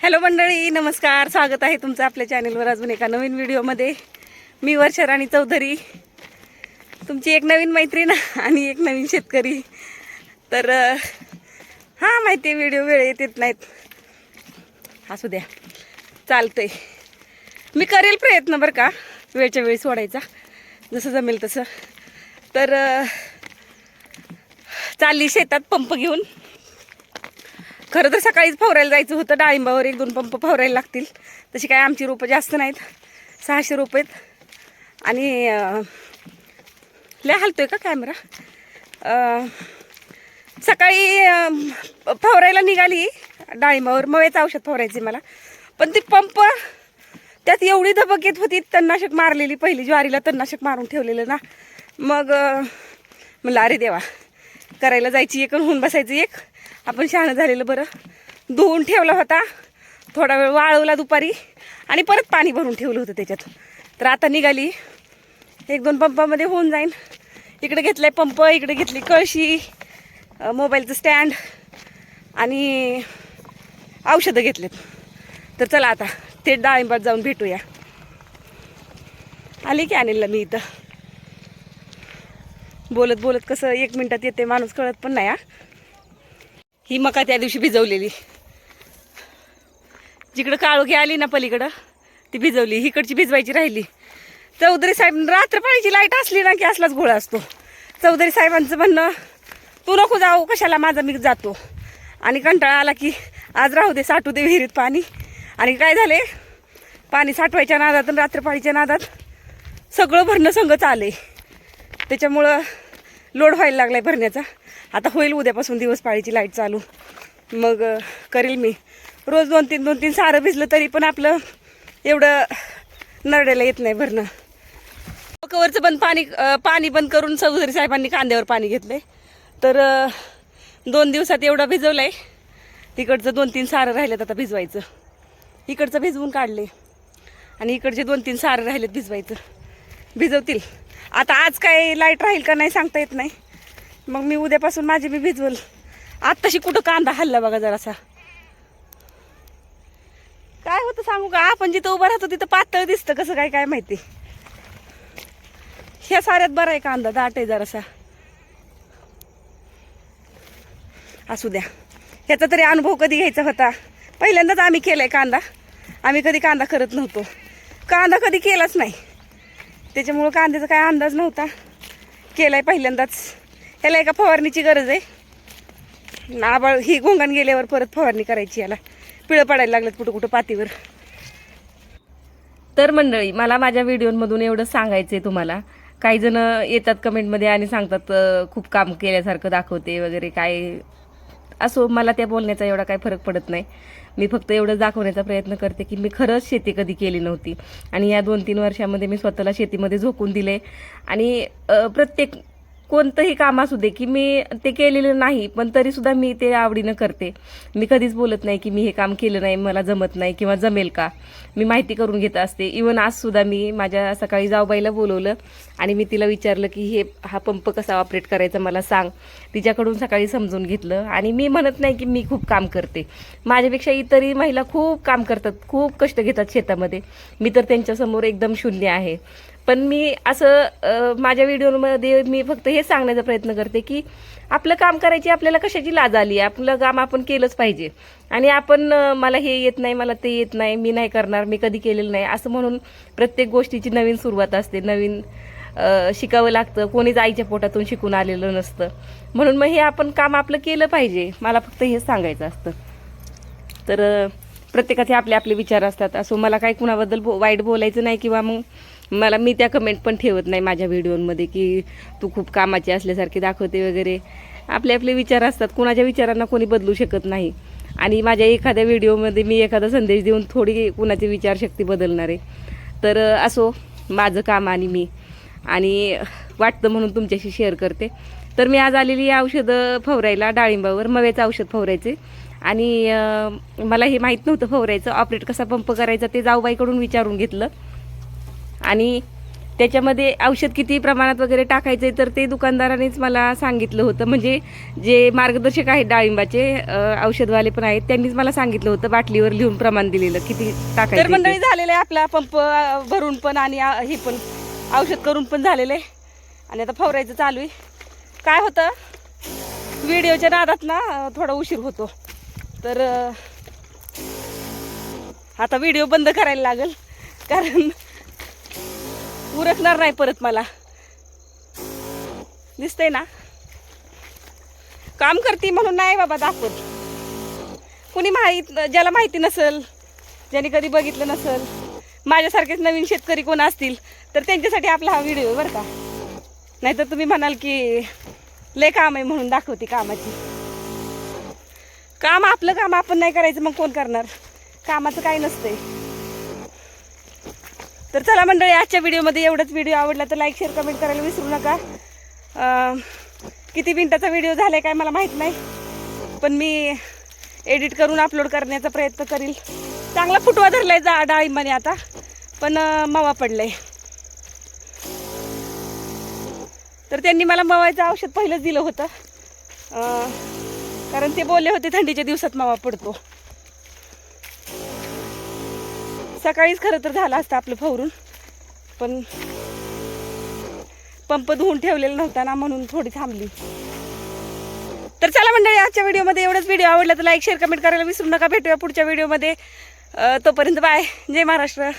Hello मंडळी, नमस्कार. स्वागत आहे तुमचं आपल्या चॅनलवर अजून एका नवीन व्हिडिओमध्ये. मी वर्षा राणी चौधरी, तुमची एक नवीन मैत्रीण आणि एक नवीन शेतकरी. तर हां, माहिती आहे व्हिडिओ वेळेत येत नाहीत, असू द्या, चालतंय. मी करेल प्रयत्न बरं का, वेळच्या वेळी सोडायचा जसं जमेल तसं. तर चालली शेतात पंप घेऊन. खरं तर सकाळीच फवारायला जायचं होतं. डाळिंबावर 1-2 पंप फवारायला लागतील. तशी काय आमची रोपं जास्त नाहीत, 600 रोपं आहेत. आणि लय हलतोय का कॅमेरा. सकाळी फवारायला निघाली डाळिंबावर. मवेचं औषध फवारायचे मला, पण ती पंप त्यात एवढी धबक येत होती. तणनाशक मारलेली, पहिली ज्वारीला तणनाशक मारून ठेवलेलं ना. मग म्हणलं अरे देवा, करायला जायची एक आणि होऊन बसायचं एक. आपण शहाणं झालेलं बरं. धुवून ठेवला होता, थोडा वेळ वाळवला दुपारी, आणि परत पाणी भरून ठेवलं होतं त्याच्यात. तर आता निघाली, 1-2 पंपामध्ये होऊन जाईन. इकडे घेतलाय पंप, इकडे घेतली कळशी, मोबाईलचं स्टँड आणि औषधं घेतलेत. तर चला आता थेट डाळिंबात जाऊन भेटूया. आली की अनिलला मी इथं. बोलत बोलत कसं 1 मिनिटात येते माणूस, कळत पण नाही. ही मका त्या दिवशी भिजवलेली, जिकडं काळोखी आली ना पलीकडं, ती भिजवली. इकडची भिजवायची राहिली. चौधरी साहेब, रात्रपाळीची लाईट असली ना की असलाच घोळा असतो. चौधरी साहेबांचं म्हणणं, तू नको जाऊ, कशाला, माझा मी जातो. आणि कंटाळा आला की आज राहू दे, साठू दे विहिरीत पाणी. आणि काय झाले, पाणी साठवायच्या नादात आणि रात्रपाळीच्या नादात सगळं भरणं संगच आले. त्याच्यामुळं लोड व्हायला लागलाय भरण्याचा. आता होईल उद्यापासून दिवस पाळीची लाईट चालू. मग करेल मी रोज 2-3 सारं भिजलं तरी पण आपलं एवढं नरड्याला येत नाही भरणं. कवरचं पण पाणी बंद करून चौधरी साहेबांनी कांद्यावर पाणी घेतलंय. तर 2 दिवसात एवढं भिजवलंय. तिकडचं 2-3 सारं राहिलेत आता भिजवायचं. इकडचं भिजवून काढले आणि इकडचे 2-3 सारं राहिलेत भिजवायचं. भिजवतील आता. आज काय लाईट राहील का नाही सांगता येत नाही. मग मी उद्यापासून माझी मी भिजवल. आत्ताशी कुठं कांदा हल्ला बघा जरासा. काय होतं सांगू का, आपण जिथं उभं राहतो तिथं पातळ दिसतं कसं काय काय माहिती. ह्या साऱ्यात बरा आहे कांदा, दाट आहे जरासा. असू द्या, ह्याचा तरी अनुभव कधी घ्यायचा होता. पहिल्यांदाच आम्ही केलाय कांदा. आम्ही कधी कांदा करत नव्हतो, कांदा कधी केलाच नाही. त्याच्यामुळं कांद्याचा काय अंदाज नव्हता. केलाय पहिल्यांदाच. ह्याला एका फवारणीची गरज आहे. आबाळ ही घोंगान गेल्यावर परत फवारणी करायची. याला पिळं पडायला लागलं कुठं कुठं पातीवर. तर मंडळी, मला माझ्या व्हिडिओमधून एवढं सांगायचं आहे तुम्हाला. काही जण येतात कमेंटमध्ये आणि सांगतात खूप काम केल्यासारखं दाखवते वगैरे. काय असो, मला त्या बोलण्याचा एवढा काही फरक पडत नाही. मी फक्त एवढं दाखवण्याचा प्रयत्न करते की मी खरंच शेती कधी केली नव्हती. आणि या 2-3 वर्षामध्ये मी स्वतःला शेतीमध्ये झोकून दिले. आणि प्रत्येक कोणतंही काम असू दे की मी ते केलेलं नाही, पण तरीसुद्धा मी ते आवडीनं करते. मी कधीच बोलत नाही की मी हे काम केलं नाही, मला जमत नाही किंवा जमेल का. मी माहिती करून घेत असते. इवन आजसुद्धा मी माझ्या सकाळी जाऊबाईला बोलवलं आणि मी तिला विचारलं की हा पंप कसा ऑपरेट करायचा मला सांग. तिच्याकडून सकाळी समजून घेतलं. आणि मी म्हणत नाही की मी खूप काम करते. माझ्यापेक्षा इतरही महिला खूप काम करतात, खूप कष्ट घेतात शेतामध्ये. मी तर त्यांच्यासमोर एकदम शून्य आहे. पण मी असं माझ्या व्हिडिओमध्ये मी फक्त हे सांगण्याचा प्रयत्न करते की आपलं काम करायची आपल्याला कशाची लाज आली. आपलं काम आपण केलंच पाहिजे. आणि आपण मला हे येत नाही, मला ते येत नाही, मी नाही करणार, मी कधी केलेलं नाही असं म्हणून प्रत्येक गोष्टीची नवीन सुरुवात असते. नवीन शिकावं लागतं. कोणीच आईच्या पोटातून शिकून आलेलं नसतं. म्हणून मग हे आपण काम आपलं केलं पाहिजे. मला फक्त हेच सांगायचं असतं. तर प्रत्येकाचे आपले आपले विचार असतात. असो, मला काही कुणाबद्दल वाईट बोलायचं नाही किंवा मग मी त्या कमेंट पण ठेवत नाही माझ्या व्हिडिओमध्ये की तू खूप कामाची असल्यासारखी दाखवते वगैरे. आपले आपले विचार असतात. कुणाच्या विचारांना कोणी बदलू शकत नाही. आणि माझ्या एखाद्या व्हिडिओमध्ये मी एखादा संदेश देऊन थोडी कुणाची विचारशक्ती बदलणार आहे. तर असो, माझं काम आणि मी, आणि वाटतं म्हणून तुमच्याशी शेअर करते. तर मी आज आलेली औषधं फवारायला डाळिंबावर. मव्याचं औषध फवारायचे. आणि मला हे माहीत नव्हतं फवारायचं. ऑपरेट कसा पंप करायचा ते जाऊबाईकडून विचारून घेतलं. आणि त्याच्यामध्ये औषध किती प्रमाणात वगैरे टाकायचे तर ते दुकानदारानेच मला सांगितलं होतं. म्हणजे जे मार्गदर्शक आहेत डाळिंबाचे औषधवाले पण आहेत त्यांनीच मला सांगितलं होतं बाटलीवर लिहून प्रमाण दिलेलं किती टाकायचं. तर मंडळी झालेलं आहे आपला पंप भरून पण आणि हे पण औषध करून पण झालेलं आहे आणि आता फवारायचं चालू आहे. काय होतं व्हिडिओच्या नादात ना थोडा उशीर होतो तर आता व्हिडिओ बंद करायला लागेल कारण उरकणार नाही परत मला. दिसतंय ना काम करते म्हणून नाही बाबा दाखवत. कुणी ज्याला माहिती नसेल, ज्याने कधी बघितलं नसेल, माझ्यासारखेच नवीन शेतकरी कोण असतील तर त्यांच्यासाठी आपला हा व्हिडिओ आहे बरं का. नाहीतर तुम्ही म्हणाल की लय काम आहे म्हणून दाखवते कामाची. काम आपलं काम आपण नाही करायचं मग कोण करणार. कामाचं काही नसतंय. तर चला मंडळी आजच्या व्हिडिओमध्ये एवढंच. व्हिडिओ आवडला तर लाईक शेअर कमेंट करायला विसरू नका. किती मिनिटाचा व्हिडिओ झाला आहे काय मला माहीत नाही पण मी एडिट करून अपलोड करण्याचा प्रयत्न करील. चांगला फुटवा धरला आहे डाळिंबाने आता पण मवा पडलं आहे. तर त्यांनी मला मवायचं औषध पहिलंच दिलं होतं कारण ते बोलले होते थंडीच्या दिवसात मावा पडतो. सकाळीच खरं तर झालं असतं आपलं फवरून पण पंप धुवून ठेवलेला नव्हता ना म्हणून थोडी थांबली. तर चला मंडळी आजच्या व्हिडिओमध्ये एवढंच. व्हिडिओ आवडला तर लाईक शेअर कमेंट करायला विसरू नका. भेटूया पुढच्या व्हिडिओमध्ये. तोपर्यंत बाय. जय महाराष्ट्र.